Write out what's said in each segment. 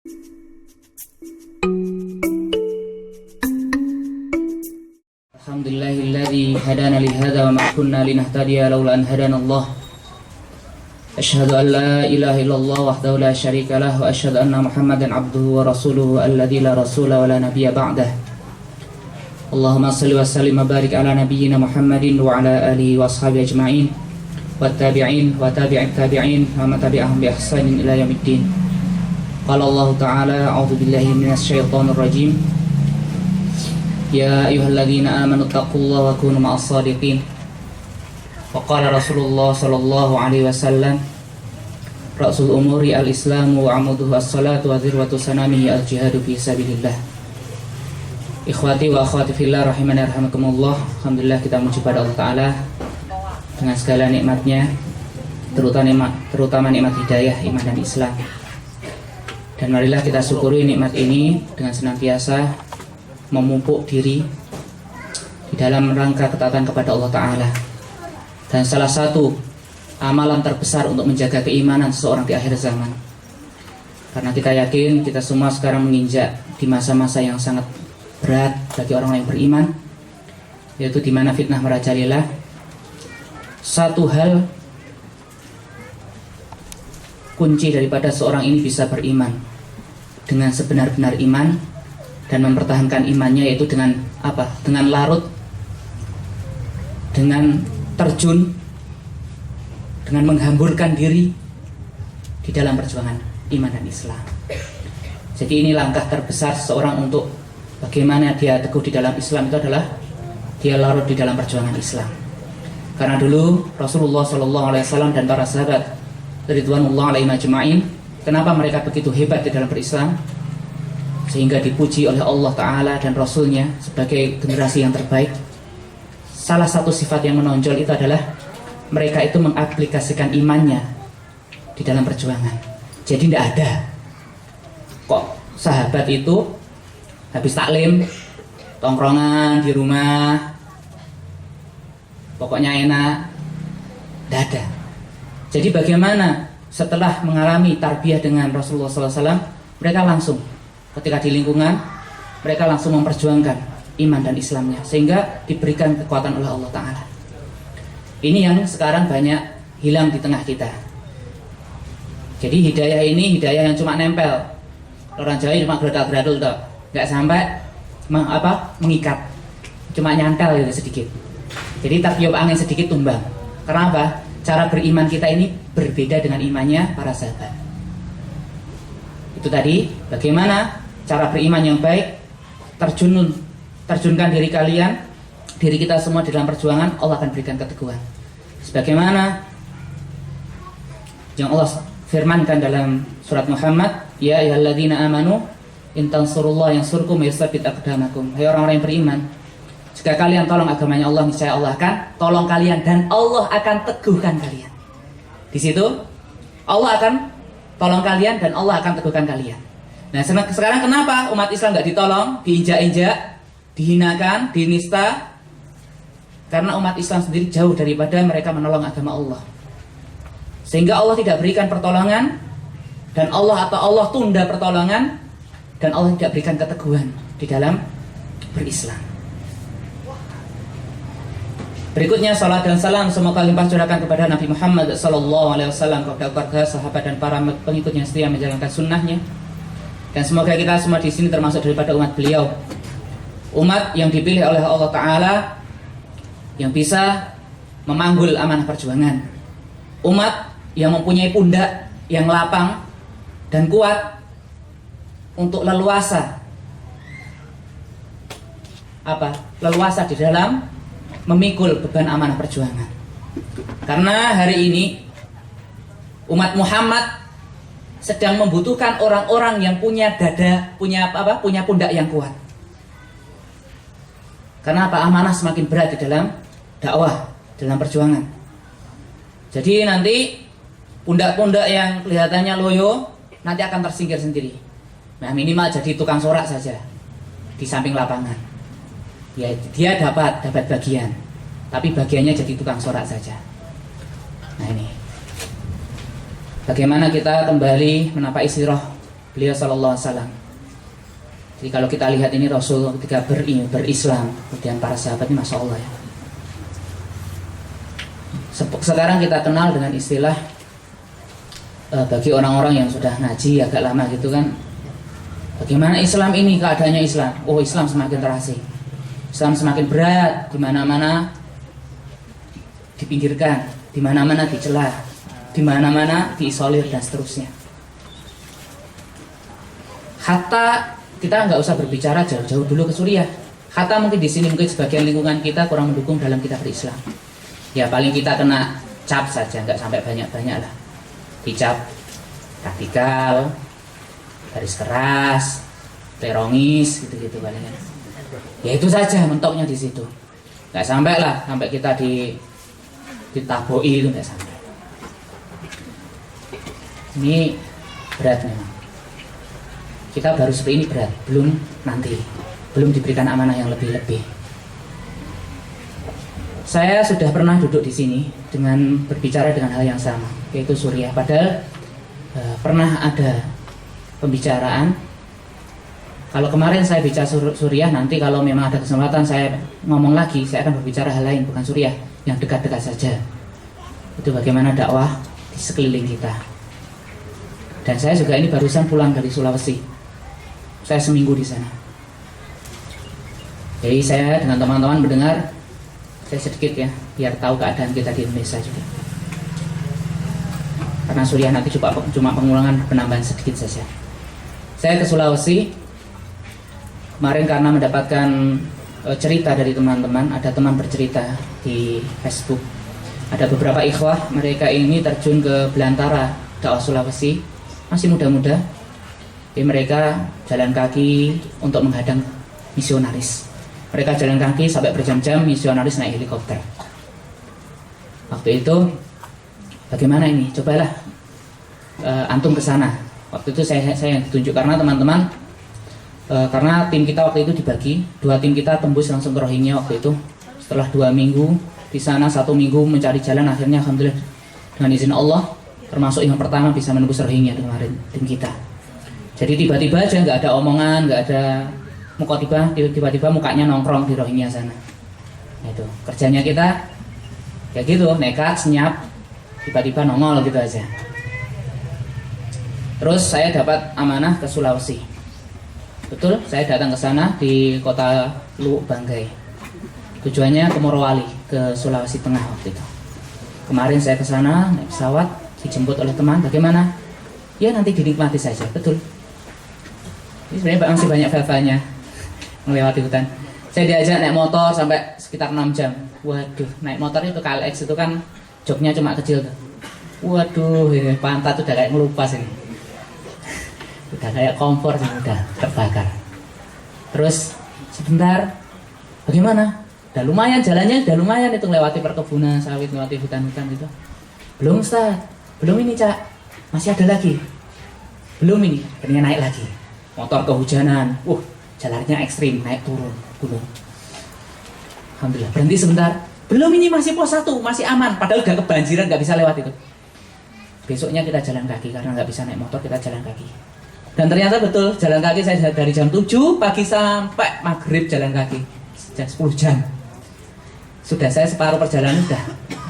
Alhamdulillahilladzi hadana li hadza wa ma kunna linahtadiya laula an hadana Allah. Asyhadu an la ilaha illallah wahdahu la syarika lah wa asyhadu anna Muhammadan abduhu wa rasuluhu alladzi la rasula wa la nabiyya ba'dah. Allahumma shalli wa sallim wa barik ala nabiyyina Muhammadin wa ala alihi wa ashabihi ajma'in wa tabi'in wa tabi'it tabi'in wa man tabi'ahum bi ihsanin ila yaumiddin. Qala Allah ta'ala a'udzu billahi minasy syaithanir rajim. Ya ayyuhalladzina amanu taqullaha wa kunu ma'as shadiqin. Wa qala Rasulullah sallallahu alaihi wasallam, Ra'sul umuri al-islamu wa amuduhu as-salatu wa dhirwatu sanamihi al-jihadu fi sabilillah. Ikhwati wa akhwati fillah rahimani rahimakumullah. Alhamdulillah, kita memuji pada Allah Ta'ala dengan segala nikmatnya, terutama nikmat hidayah, iman dan Islam. Dan marilah kita syukuri nikmat ini dengan senantiasa memupuk diri di dalam rangka ketaatan kepada Allah Ta'ala. Dan salah satu amalan terbesar untuk menjaga keimanan seseorang di akhir zaman. Karena kita yakin kita semua sekarang menginjak di masa-masa yang sangat berat bagi orang yang beriman, yaitu di mana fitnah merajalela. Satu hal kunci daripada seorang ini bisa beriman dengan sebenar-benar iman dan mempertahankan imannya, yaitu dengan apa? Dengan larut, dengan terjun, dengan menghamburkan diri di dalam perjuangan iman dan Islam. Jadi ini langkah terbesar seseorang untuk bagaimana dia teguh di dalam Islam, itu adalah dia larut di dalam perjuangan Islam. Karena dulu Rasulullah SAW dan para sahabat ridwanullah alaihim ajma'in, kenapa mereka begitu hebat di dalam berislam sehingga dipuji oleh Allah Ta'ala dan Rasulnya sebagai generasi yang terbaik? Salah satu sifat yang menonjol itu adalah mereka itu mengaplikasikan imannya di dalam perjuangan. Jadi tidak ada kok sahabat itu habis taklim tongkrongan di rumah, pokoknya enak, tidak ada. Jadi bagaimana setelah mengalami tarbiyah dengan Rasulullah SAW, mereka langsung ketika di lingkungan, mereka langsung memperjuangkan iman dan Islamnya, sehingga diberikan kekuatan oleh Allah Ta'ala. Ini yang sekarang banyak hilang di tengah kita. Jadi hidayah ini hidayah yang cuma nempel. Orang Jawa cuma gradul-gradul toh, nggak sampai mengikat, cuma nyantel gitu sedikit. Jadi tertiup angin sedikit tumbang. Karena apa? Cara beriman kita ini berbeda dengan imannya para sahabat. Itu tadi, bagaimana cara beriman yang baik, terjunkan diri kalian, diri kita semua di dalam perjuangan, Allah akan berikan keteguhan. Sebagaimana yang Allah firmankan dalam surat Muhammad, ya ayyuhalladzina amanu in tansurullaha yansurkum wa yutsabbit aqdamakum. Hai orang-orang yang beriman, jika kalian tolong agamanya Allah, niscaya Allah akan tolong kalian dan Allah akan teguhkan kalian. Di situ Allah akan tolong kalian dan Allah akan teguhkan kalian. Nah, sekarang kenapa umat Islam nggak ditolong, diinjak-injak, dihinakan, dinista? Karena umat Islam sendiri jauh daripada mereka menolong agama Allah, sehingga Allah tidak berikan pertolongan, dan Allah tunda pertolongan, dan Allah tidak berikan keteguhan di dalam berislam. Berikutnya salat dan salam semoga limpah curahkan kepada Nabi Muhammad SAW, kepada keluarga, sahabat dan para pengikutnya setia menjalankan sunnahnya. Dan semoga kita semua di sini termasuk daripada umat beliau, umat yang dipilih oleh Allah Ta'ala, yang bisa memanggul amanah perjuangan, umat yang mempunyai pundak yang lapang dan kuat untuk leluasa di dalam memikul beban amanah perjuangan. Karena hari ini umat Muhammad sedang membutuhkan orang-orang yang punya dada, punya pundak yang kuat. Karena apa? Amanah semakin berat di dalam dakwah, dalam perjuangan. Jadi nanti pundak-pundak yang kelihatannya loyo nanti akan tersingkir sendiri. Nah, minimal jadi tukang sorak saja di samping lapangan. Ya, dia dapat bagian, tapi bagiannya jadi tukang sorak saja. Nah, ini bagaimana kita kembali menapaki sirah beliau sallallahu alaihi wasallam. Jadi kalau kita lihat ini Rasul ketika berislam, kemudian para sahabat ini masya Allah ya. Sekarang kita kenal dengan istilah bagi orang-orang yang sudah ngaji agak lama gitu kan, bagaimana Islam ini keadaannya Islam. Oh, Islam semakin terasing, Islam semakin berat, di mana-mana dipinggirkan, di mana-mana dicela, di mana-mana diisolir dan seterusnya. Hatta kita nggak usah berbicara jauh-jauh dulu ke Suriah. Hatta mungkin di sini mungkin sebagian lingkungan kita kurang mendukung dalam kita berislam. Ya paling kita kena cap saja, nggak sampai banyak-banyak lah. Dicap radikal, garis keras, terongis, gitu-gitu palingan. Ya itu saja mentoknya di situ. Nggak sampai lah, sampai kita ditaboi itu nggak sampai. Ini berat memang. Kita baru seperti ini berat, belum diberikan amanah yang lebih-lebih. Saya sudah pernah duduk di sini dengan berbicara dengan hal yang sama, yaitu Suriah. Padahal pernah ada pembicaraan. Kalau kemarin saya bicara Suriah, nanti kalau memang ada kesempatan saya ngomong lagi, saya akan berbicara hal lain, bukan Suriah, yang dekat-dekat saja. Itu bagaimana dakwah di sekeliling kita. Dan saya juga ini barusan pulang dari Sulawesi. Saya seminggu di sana. Jadi saya dengan teman-teman mendengar, saya sedikit ya, biar tahu keadaan kita di Indonesia juga. Karena Suriah nanti cuma pengulangan penambahan sedikit saja. Saya ke Sulawesi kemarin karena mendapatkan cerita dari teman-teman. Ada teman bercerita di Facebook. Ada beberapa ikhwah, mereka ini terjun ke belantara dakwah Sulawesi, masih muda-muda. Jadi mereka jalan kaki untuk menghadang misionaris. Mereka jalan kaki sampai berjam-jam, misionaris naik helikopter. Waktu itu, bagaimana ini? Cobalah antum ke sana. Waktu itu saya yang ditunjuk karena teman-teman, karena tim kita waktu itu dibagi, 2 tim kita tembus langsung ke Rohingya waktu itu. Setelah 2 minggu di sana, 1 minggu mencari jalan, akhirnya alhamdulillah dengan izin Allah, termasuk yang pertama bisa menembus Rohingya kemarin tim kita. Jadi tiba-tiba aja nggak ada omongan, nggak ada tiba-tiba mukanya nongkrong di Rohingya sana. Nah, itu kerjanya kita ya gitu, nekat, senyap, tiba-tiba nongol gitu aja. Terus saya dapat amanah ke Sulawesi. Betul, saya datang ke sana di kota Luwu Banggai. Tujuannya ke Morowali, ke Sulawesi Tengah waktu itu. Kemarin saya ke sana naik pesawat, dijemput oleh teman. Bagaimana? Ya nanti dinikmati saja, betul. Ini sebenarnya masih banyak file-filenya melewati hutan. Saya diajak naik motor sampai sekitar 6 jam. Waduh, naik motor itu KLX itu kan joknya cuma kecil tuh. Waduh, ini pantat udah kayak ngelupas ini. Udah kayak kompor sih, udah terbakar. Terus sebentar, bagaimana? Udah lumayan jalannya, udah lumayan itu melewati perkebunan sawit, melewati hutan-hutan gitu. Belum Ustaz, belum ini Cak, masih ada lagi. Belum ini, akhirnya naik lagi. Motor kehujanan, jalannya ekstrim, naik turun gunung. Alhamdulillah, berhenti sebentar. Belum ini masih pos 1, masih aman. Padahal udah kebanjiran, nggak bisa lewat itu. Besoknya kita jalan kaki, karena nggak bisa naik motor, kita jalan kaki. Dan ternyata betul, jalan kaki saya dari jam 7 pagi sampai maghrib jalan kaki. 10 jam. Sudah saya separuh perjalanan, sudah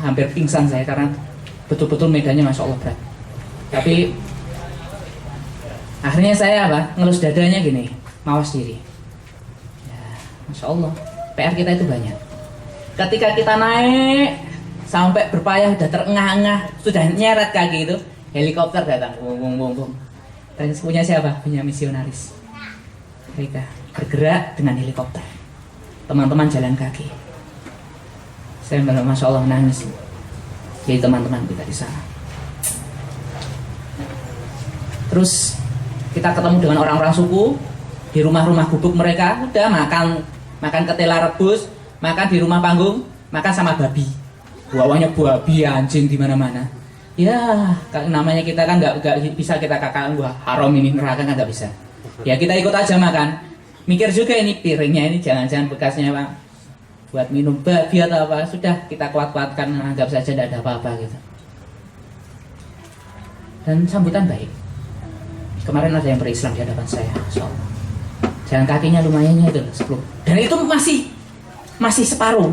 hampir pingsan saya, karena betul-betul medannya Masya Allah berat. Tapi akhirnya saya ngelus dadanya gini, mawas diri. Ya, Masya Allah, PR kita itu banyak. Ketika kita naik sampai berpayah, udah terengah-engah, sudah nyeret kaki itu, helikopter datang, bung. Dan punya siapa? Punya misionaris. Mereka bergerak dengan helikopter. Teman-teman jalan kaki. Saya benar, Masya Allah, nangis. Jadi teman-teman kita di sana. Terus kita ketemu dengan orang-orang suku di rumah-rumah gubuk mereka, udah makan ketela rebus, makan di rumah panggung, makan sama babi. Bawanya babi, anjing di mana-mana. Ya, namanya kita kan nggak bisa kita katakan wah haram ini neraka, kan nggak bisa. Ya kita ikut aja makan. Mikir juga ini piringnya ini jangan-jangan bekasnya Pak buat minum babi atau apa. Sudah kita kuat-kuatkan, anggap saja tidak ada apa-apa gitu. Dan sambutan baik. Kemarin ada yang berislam di hadapan saya, Masya Allah. Jalan kakinya lumayannya itu 10. Dan itu masih separuh,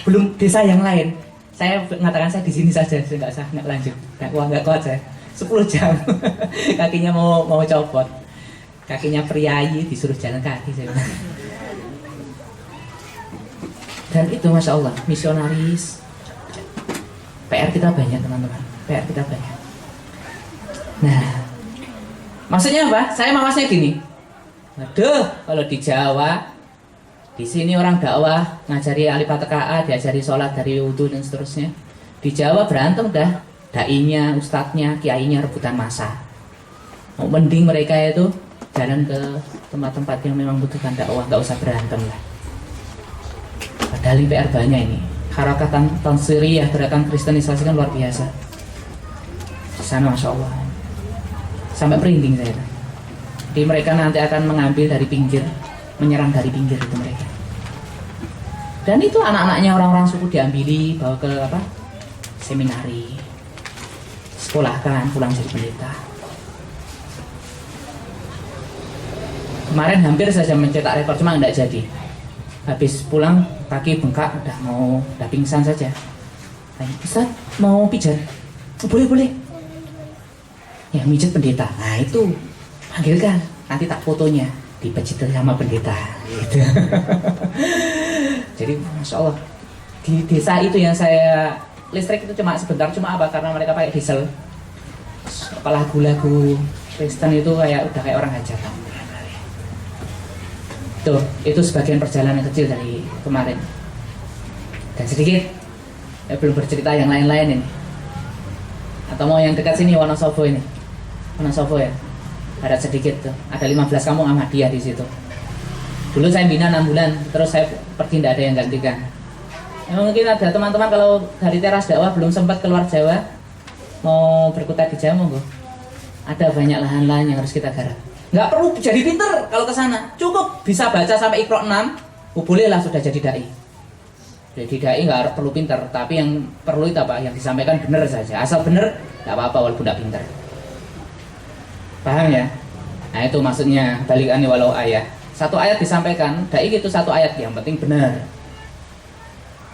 belum desa yang lain. Saya mengatakan saya di sini saja, saya nggak lanjut, nggak kuat saya. 10 jam kakinya mau copot. Kakinya priayi disuruh jalan kaki saya. Dan itu Masya Allah, misionaris. PR kita banyak teman-teman, PR kita banyak. Nah, maksudnya apa? Saya mawasnya gini. Aduh, kalau di Jawa, di sini orang dakwah ngajari alifat KA, diajari sholat dari wudhu dan seterusnya. Di Jawa berantem dah, dainya, ustadznya, kiainya rebutan masa. Mending mereka itu jalan ke tempat-tempat yang memang butuhkan dakwah, nggak usah berantem lah. Padahal PR banyak ini. Harakat Tansiriyah, gerakan kristenisasi kan luar biasa. Di sana Masya Allah. Sampai merinding saya. Jadi mereka nanti akan mengambil dari pinggir, menyerang dari pinggir itu mereka. Dan itu anak-anaknya orang-orang suku diambili, bawa ke seminari, sekolahkan, pulang jadi pendeta. Kemarin hampir saja mencetak rekor, cuma enggak jadi. Habis pulang kaki bengkak, udah pingsan saja. Ustaz mau pijat? Boleh. Yang mijet pendeta. Nah itu panggilkan, nanti tak fotonya dipijit sama pendeta. Gitu. Jadi Masya Allah, di desa itu yang saya listrik itu cuma sebentar, cuma apa? Karena mereka pakai diesel. Lagu-lagu Kristen itu udah kayak orang hajatan. Tuh, itu sebagian perjalanan kecil dari kemarin. Dan sedikit, belum bercerita yang lain-lain ini. Atau mau yang dekat sini, Wonosobo ini. Wonosobo ya. Ada sedikit tuh. Ada 15 kampung Ahmadiyah di situ. Dulu saya bina 6 bulan, terus saya pergi tidak ada yang gantikan. Mungkin ada teman-teman kalau dari teras dakwah belum sempat keluar Jawa, mau berkutat di Jawa, monggo. Ada banyak lahan-lahan yang harus kita garap. Nggak perlu jadi pinter kalau ke sana, cukup bisa baca sampai Iqra 6, bolehlah sudah jadi dai. Jadi dai nggak perlu pinter, tapi yang perlu itu apa? Yang disampaikan benar saja. Asal benar, nggak apa-apa walaupun nggak pinter. Paham ya? Nah itu maksudnya balikani walau ayat. Satu ayat disampaikan, dai itu satu ayat, yang penting benar.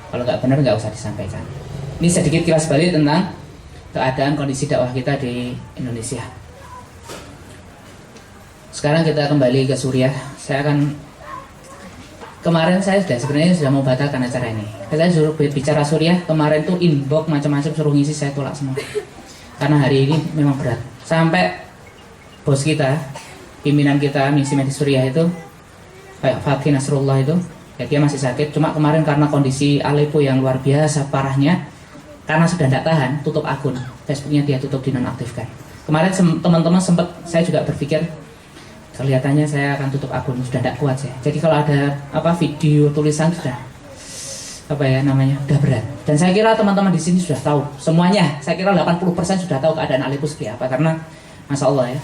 Kalau nggak benar nggak usah disampaikan. Ini sedikit kilas balik tentang keadaan kondisi dakwah kita di Indonesia. Sekarang kita kembali ke Suriah. Kemarin saya sebenarnya sudah mau batalkan acara ini. Saya suruh bicara Suriah, kemarin tuh inbox macam-macam suruh ngisi, saya tolak semua. Karena hari ini memang berat. Sampai bos kita, pimpinan kita misi medis Suriah itu, kayak Fakih Nasrullah itu, ya dia masih sakit. Cuma kemarin karena kondisi Aleppo yang luar biasa parahnya, karena sudah tidak tahan, tutup akun Facebooknya, dia tutup, dinonaktifkan. Kemarin teman-teman sempat, saya juga berpikir kelihatannya saya akan tutup akun, sudah tidak kuat saya. Jadi kalau ada video tulisan sudah udah berat. Dan saya kira teman-teman di sini sudah tahu semuanya. Saya kira 80% sudah tahu keadaan Aleppo seperti apa, karena Masya Allah ya.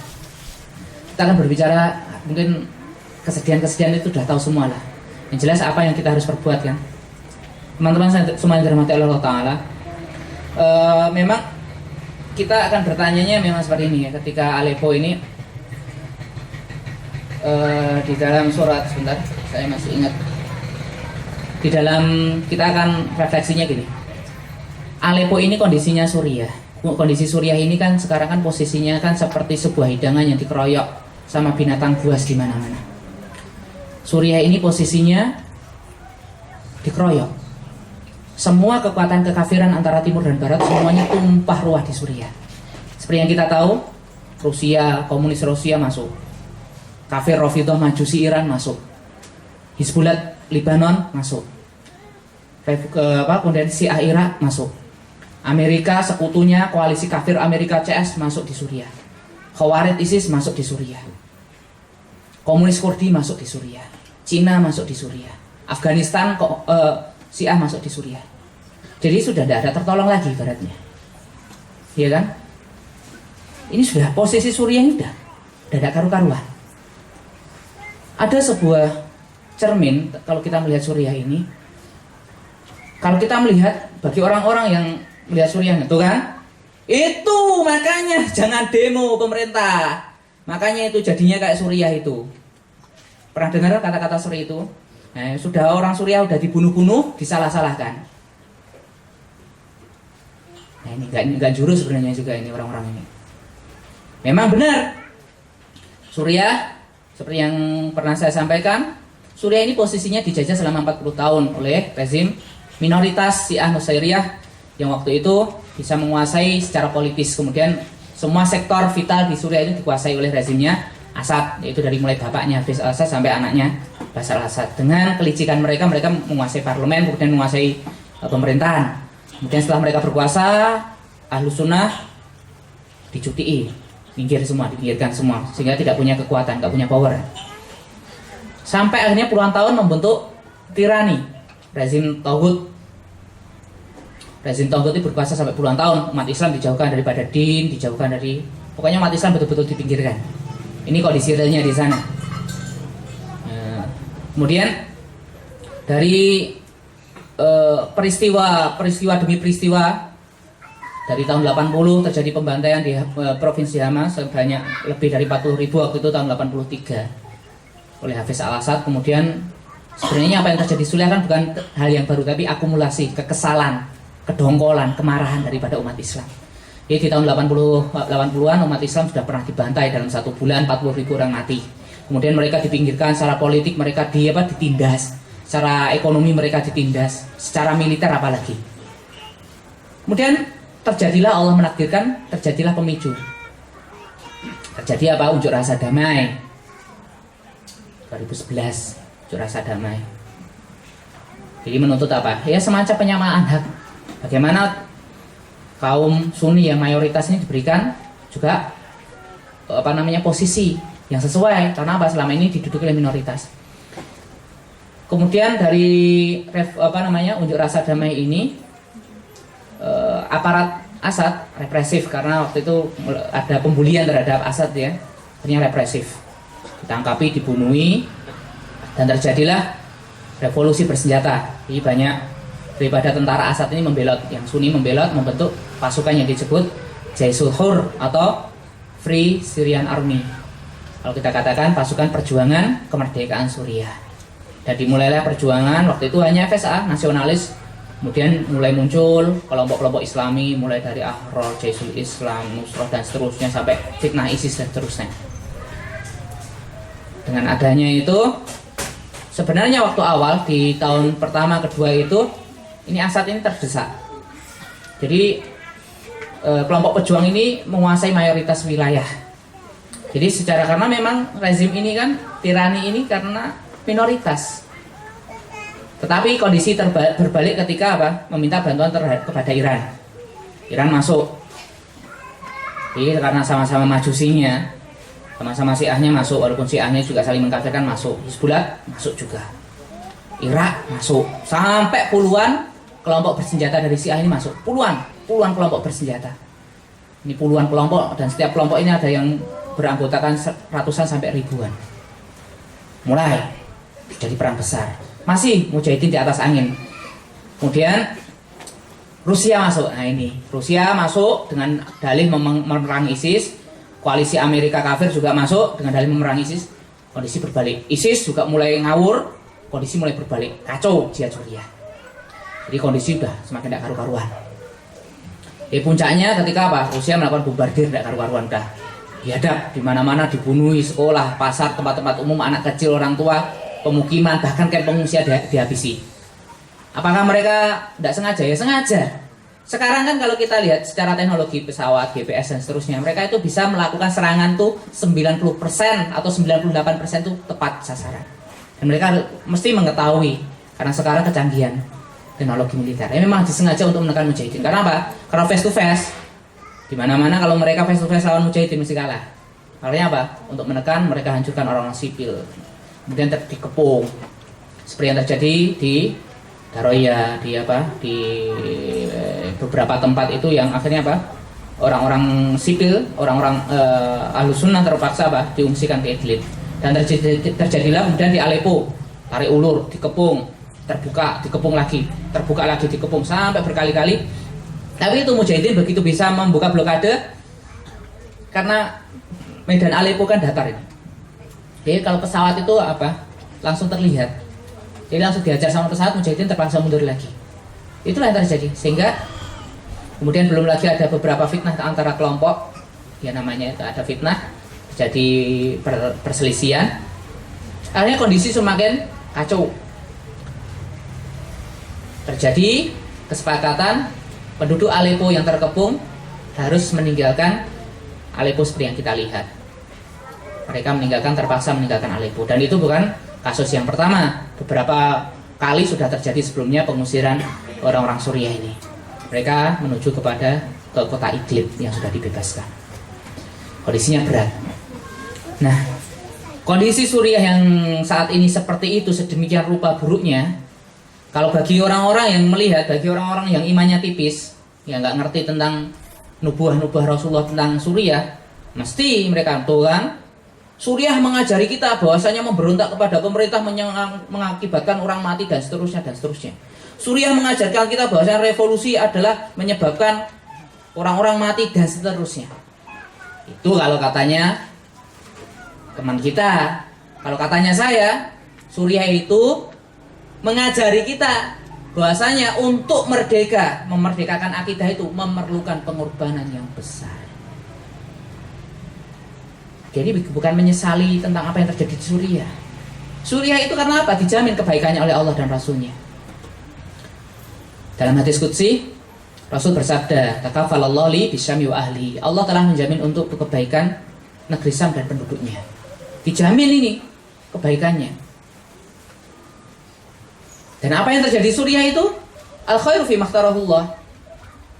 Kita akan berbicara mungkin kesedihan-kesedihan itu sudah tahu semua lah. Yang jelas apa yang kita harus perbuat kan. Teman-teman semua yang dirahmati Allah Ta'ala, memang kita akan bertanyanya memang seperti ini ya. Ketika Aleppo ini di dalam surat, sebentar saya masih ingat, di dalam kita akan refleksinya gini. Aleppo ini kondisinya Suriah. Kondisi Suriah ini kan sekarang kan posisinya kan seperti sebuah hidangan yang dikeroyok sama binatang buas di mana-mana. Suriah ini posisinya dikeroyok. Semua kekuatan kekafiran antara timur dan barat semuanya tumpah ruah di Suriah. Seperti yang kita tahu, Rusia, komunis Rusia masuk. Kafir Rafidhah Majusi Iran masuk. Hizbullah Lebanon masuk. Kemudian Syiah Irak masuk. Amerika sekutunya koalisi kafir Amerika CS masuk di Suriah. Khawarij ISIS masuk di Suriah. Komunis Kurdi masuk di Suriah. Cina masuk di Suriah. Afghanistan Syiah masuk di Suriah. Jadi sudah tidak ada tertolong lagi ibaratnya. Iya kan? Ini sudah posisi Suriah ini sudah ada karu-karuan. Ada sebuah cermin kalau kita melihat Suriah ini. Kalau kita melihat bagi orang-orang yang melihat Suriah itu kan, itu makanya jangan demo pemerintah. Makanya itu jadinya kayak Suriah itu. Pernah dengar kata-kata Suriah itu? Nah, sudah orang Suriah udah dibunuh-bunuh, disalah-salahkan. Nah, ini enggak jurus sebenarnya juga ini orang-orang ini. Memang benar. Suriah seperti yang pernah saya sampaikan, Suriah ini posisinya dijajah selama 40 tahun oleh rezim minoritas Syiah Nusairiyah yang waktu itu bisa menguasai secara politis. Kemudian semua sektor vital di Suriah itu dikuasai oleh rezimnya Assad, yaitu dari mulai bapaknya Hafiz al-Assad sampai anaknya Bashar al-Assad. Dengan kelicikan mereka menguasai parlemen, kemudian menguasai pemerintahan. Kemudian setelah mereka berkuasa, Ahlus Sunnah dicutii, dipinggirkan semua, sehingga tidak punya kekuatan, tidak punya power. Sampai akhirnya puluhan tahun membentuk tirani, rezim Tauhid. Rezim Tauhid itu berkuasa sampai puluhan tahun. Umat Islam dijauhkan daripada din, dijauhkan dari, pokoknya umat Islam betul-betul dipinggirkan. Ini kondisi realnya di sana. Kemudian dari peristiwa demi peristiwa, dari tahun 80 terjadi pembantaian di provinsi Hama sebanyak lebih dari 40.000 waktu itu tahun 83 oleh Hafiz al-Assad. Kemudian sebenarnya apa yang terjadi di Suriah kan bukan hal yang baru, tapi akumulasi kekesalan, kedongkolan, kemarahan daripada umat Islam. Jadi di tahun 80-an umat Islam sudah pernah dibantai dalam 1 bulan, 40.000 orang mati. Kemudian mereka dipinggirkan secara politik, mereka ditindas, secara ekonomi mereka ditindas, secara militer apalagi. Kemudian terjadilah, Allah menakdirkan, terjadilah pemicu. Terjadi apa? Unjuk rasa damai 2011, unjuk rasa damai. Jadi menuntut apa? Ya semacam penyamaan hak. Bagaimana kaum Sunni yang mayoritas ini diberikan juga posisi yang sesuai, karena apa? Selama ini diduduki oleh minoritas. Kemudian dari unjuk rasa damai ini, aparat Assad represif, karena waktu itu ada pembulian terhadap Assad ya, ternyata represif, ditangkapi, dibunuhi, dan terjadilah revolusi bersenjata. Jadi banyak daripada tentara Assad ini membelot, yang Sunni membelot, membentuk pasukan yang disebut Jaisul Hur atau Free Syrian Army. Kalau kita katakan pasukan perjuangan kemerdekaan Suriah. Dan dimulailah perjuangan waktu itu hanya FSA, nasionalis. Kemudian mulai muncul kelompok-kelompok Islami, mulai dari Ahrar, Jaisul Islam, Nusrah dan seterusnya sampai fitnah ISIS dan seterusnya. Dengan adanya itu, sebenarnya waktu awal di tahun pertama kedua itu, ini Assad ini terdesak. Jadi kelompok pejuang ini menguasai mayoritas wilayah. Jadi karena memang rezim ini kan, tirani ini karena minoritas. Tetapi kondisi berbalik ketika apa? Meminta bantuan kepada Iran. Iran masuk. Jadi karena sama-sama majusinya, sama-sama Syiahnya masuk, walaupun Syiahnya juga saling mengkafirkan, masuk. Hizbullah masuk juga. Irak masuk. Sampai puluhan kelompok bersenjata dari Syiah ini masuk. Puluhan kelompok bersenjata. Ini puluhan kelompok, dan setiap kelompok ini ada yang beranggotakan ratusan sampai ribuan. Mulai jadi perang besar. Masih mujahidin di atas angin. Kemudian Rusia masuk. Nah ini Rusia masuk dengan dalih memerangi ISIS. Koalisi Amerika kafir juga masuk dengan dalih memerangi ISIS. Kondisi berbalik. ISIS juga mulai ngawur. Kondisi mulai berbalik. Kacau jihad Suriah. Jadi kondisi sudah semakin tidak karu-karuan. Puncaknya ketika apa? Rusia melakukan bombardir tidak karu-karuan, dah dihadap di mana-mana, dibunuhi sekolah, pasar, tempat-tempat umum, anak kecil, orang tua, pemukiman, bahkan kamp pengungsian dihabisi. Apakah mereka tidak sengaja? Ya sengaja. Sekarang kan kalau kita lihat secara teknologi pesawat, GPS dan seterusnya, mereka itu bisa melakukan serangan tuh 90% atau 98% tuh tepat sasaran. Dan mereka mesti mengetahui, karena sekarang kecanggihan teknologi militer. Ya memang disengaja untuk menekan mujahidin. Karena apa? Karena face to face. Di mana-mana kalau mereka face to face lawan mujahidin mesti kalah. Artinya apa? Untuk menekan, mereka hancurkan orang-orang sipil. Kemudian dikepung. Seperti yang terjadi di Daroya, di beberapa tempat itu yang akhirnya apa? Orang-orang sipil, orang-orang Ahlus Sunnah terpaksa diungsikan ke Idlib. Dan terjadilah kemudian di Aleppo, tarik ulur, dikepung, terbuka, dikepung lagi, terbuka lagi, dikepung sampai berkali-kali. Tapi itu mujahidin begitu bisa membuka blokade karena Medan Aleppo kan datar ini. Jadi kalau pesawat itu langsung terlihat. Jadi langsung dihajar sama pesawat, mujahidin terpaksa mundur lagi. Itulah yang terjadi. Sehingga kemudian belum lagi ada beberapa fitnah antara kelompok, ya namanya itu ada fitnah, jadi perselisihan. Akhirnya kondisi semakin kacau. Terjadi kesepakatan penduduk Aleppo yang terkepung harus meninggalkan Aleppo seperti yang kita lihat. Mereka terpaksa meninggalkan Aleppo. Dan itu bukan kasus yang pertama. Beberapa kali sudah terjadi sebelumnya pengusiran orang-orang Suriah ini. Mereka menuju ke kota Idlib yang sudah dibebaskan. Kondisinya berat. Nah, kondisi Suriah yang saat ini seperti itu, sedemikian rupa buruknya. Kalau bagi orang-orang yang melihat, bagi orang-orang yang imannya tipis, yang nggak ngerti tentang nubuah-nubuah Rasulullah tentang Suriah, mesti mereka tuh kan, Suriah mengajari kita bahwasanya memberontak kepada pemerintah mengakibatkan orang mati dan seterusnya dan seterusnya. Suriah mengajarkan kita bahwasanya revolusi adalah menyebabkan orang-orang mati dan seterusnya. Itu kalau katanya teman kita. Kalau katanya saya, Suriah itu mengajari kita bahwasanya untuk memerdekakan akidah itu memerlukan pengorbanan yang besar. Jadi bukan menyesali tentang apa yang terjadi di Suriah. Suriah itu karena apa? Dijamin kebaikannya oleh Allah dan Rasulnya. Dalam hadis qudsi, Rasul bersabda, "Takafalallahu li bisyami wa ahli." Allah telah menjamin untuk kebaikan negeri Syam dan penduduknya. Dijamin ini kebaikannya. Dan apa yang terjadi di Suriah itu? Al-khairu fi makhtarahullah.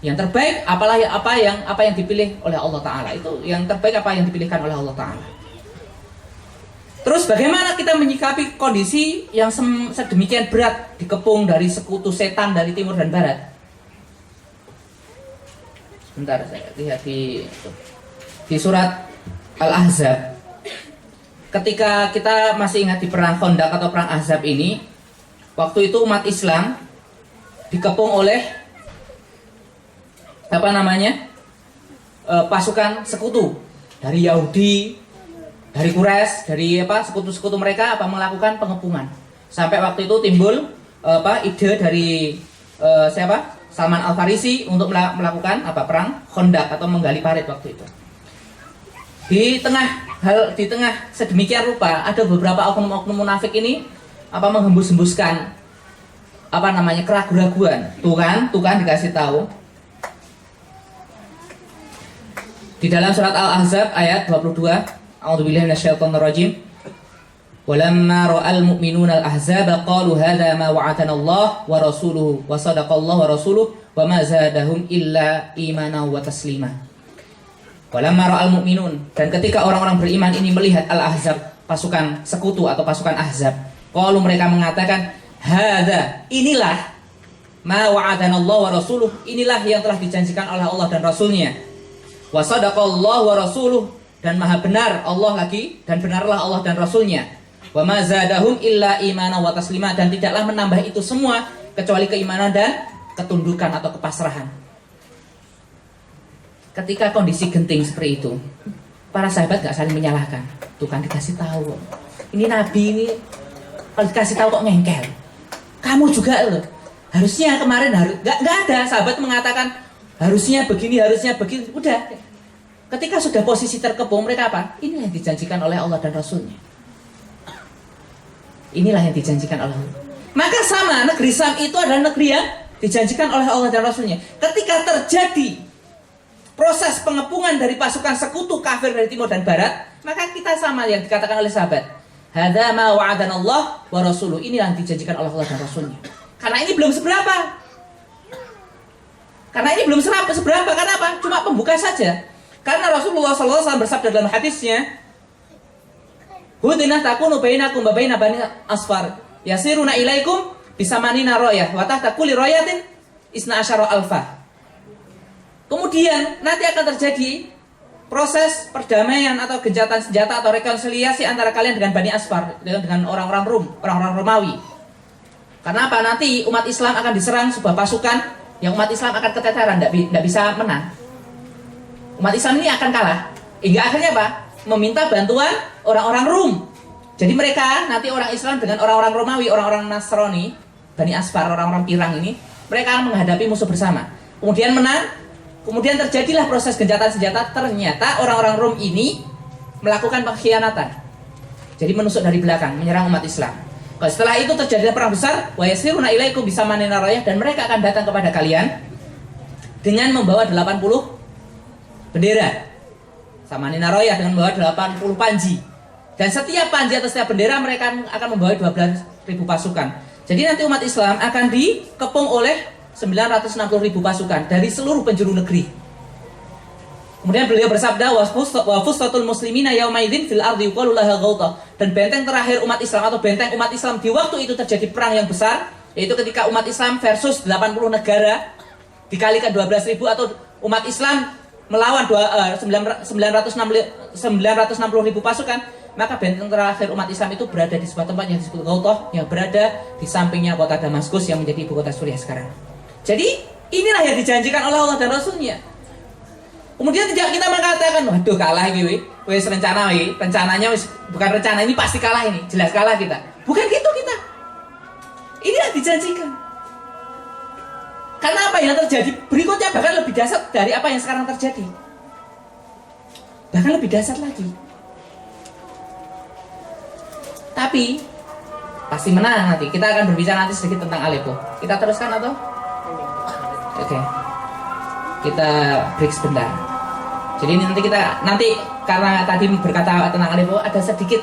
Yang terbaik apa yang dipilih oleh Allah Ta'ala. Itu yang terbaik apa yang dipilihkan oleh Allah Ta'ala. Terus bagaimana kita menyikapi kondisi yang sedemikian berat, dikepung dari sekutu setan dari timur dan barat? Sebentar, saya lihat di surat Al-Ahzab. Ketika kita masih ingat di perang Khandaq atau perang Ahzab ini, waktu itu umat Islam dikepung oleh pasukan sekutu dari Yahudi, dari Quraisy, dari sekutu-sekutu mereka melakukan pengepungan. Sampai waktu itu timbul ide dari Salman Al-Farisi untuk melakukan perang Khandaq atau menggali parit waktu itu. Di tengah sedemikian rupa ada beberapa oknum-oknum munafik ini menghembus-hembuskan keraguan-raguan. Tuh kan dikasih tahu. Di dalam surat Al-Ahzab ayat 22, A'udzubillahi minasyaitonir rajim. Walamma ra'al mu'minuna al-ahzaba qalu hadza ma wa'adana Allah wa rasuluhu wa sadaqallahu wa rasuluhu wa ma zadahum illa imanan wa taslima. Walamma ra'al mu'minun, dan ketika orang-orang beriman ini melihat Al-Ahzab, pasukan sekutu atau pasukan Ahzab, qalu mereka mengatakan hadza, inilah ma wa'adana Allah wa rasuluh, inilah yang telah dijanjikan oleh Allah dan Rasulnya. Wa sadaqallahu wa rasuluh, dan maha benar Allah lagi, dan benarlah Allah dan Rasulnya. Wa ma zadahum illa imanan wa taslima, dan tidaklah menambah itu semua kecuali keimanan dan ketundukan atau kepasrahan. Ketika kondisi genting seperti itu, para sahabat gak saling menyalahkan. Tuh kan dikasih tahu, ini Nabi ini kalau dikasih tahu kok ngengkel. Kamu juga loh. Harusnya kemarin gak ada sahabat mengatakan harusnya begini. Udah. Ketika sudah posisi terkepung, mereka ini yang dijanjikan oleh Allah dan Rasulnya. Inilah yang dijanjikan oleh Allah. Maka sama, negeri Syam itu adalah negeri yang dijanjikan oleh Allah dan Rasulnya. Ketika terjadi proses pengepungan dari pasukan sekutu kafir dari timur dan barat, maka kita sama yang dikatakan oleh sahabat. Hadza ma wa'adana Allah wa rasuluh. Inilah yang dijanjikan oleh Allah dan Rasulnya. Karena ini belum seberapa. Karena apa? Cuma pembuka saja. Karena Rasulullah SAW bersabda dalam hadisnya, "Hudinah takunu bainakum wa baina bani asfar, yasiruna ilaikum bisamanina rayah, wa tahta kulli rayatin isna asyara alfa." Kemudian nanti akan terjadi proses perdamaian atau gencatan senjata atau rekonsiliasi antara kalian dengan Bani Asfar, dengan orang-orang Rum, orang-orang Romawi. Karena apa? Nanti umat Islam akan diserang sebuah pasukan yang umat Islam akan keteteran, tidak bisa menang. Umat Islam ini akan kalah. Hingga akhirnya meminta bantuan orang-orang Rum. Jadi mereka nanti orang Islam dengan orang-orang Romawi, orang-orang Nasrani, Bani Asfar, orang-orang pirang ini, mereka akan menghadapi musuh bersama. Kemudian menang, kemudian terjadilah proses gencatan senjata. Ternyata orang-orang Rum ini melakukan pengkhianatan. Jadi menusuk dari belakang, menyerang umat Islam. Setelah itu terjadi perang besar, wa yasiruna ilaikum bisamanina rayah, dan mereka akan datang kepada kalian dengan membawa 80 bendera. Samanina rayah dengan membawa 80 panji. Dan setiap panji atau setiap bendera mereka akan membawa 12.000 pasukan. Jadi nanti umat Islam akan dikepung oleh 960.000 pasukan dari seluruh penjuru negeri. Kemudian beliau bersabda, wa fustatul muslimina yauma idzin fil ardi yuqalu laha ghauta, dan benteng terakhir umat Islam atau benteng umat Islam di waktu itu terjadi perang yang besar, yaitu ketika umat Islam versus 80 negara dikalikan 12.000, atau umat Islam melawan 960.000 pasukan, maka benteng terakhir umat Islam itu berada di sebuah tempat yang disebut Ghauta, yang berada di sampingnya kota Damaskus yang menjadi ibu kota Suriah sekarang. Jadi inilah yang dijanjikan oleh Allah dan Rasulnya. Kemudian tidak kita mengatakan, waduh kalah ini, wis rencananya wis bukan rencana, ini pasti kalah, ini jelas kalah kita. Bukan gitu kita. Ini yang dijanjikan. Karena apa yang terjadi berikutnya bahkan lebih dahsyat dari apa yang sekarang terjadi. Bahkan lebih dahsyat lagi. Tapi pasti menang nanti. Kita akan berbicara nanti sedikit tentang Aleppo. Kita teruskan atau? Oke. Kita break sebentar. Jadi ini nanti karena tadi berkata tentang Aleppo, ada sedikit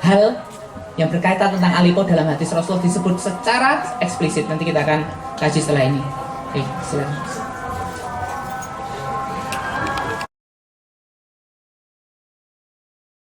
hal yang berkaitan tentang Aleppo dalam hadis Rasul disebut secara eksplisit. Nanti kita akan kaji setelah ini. Oke, silakan.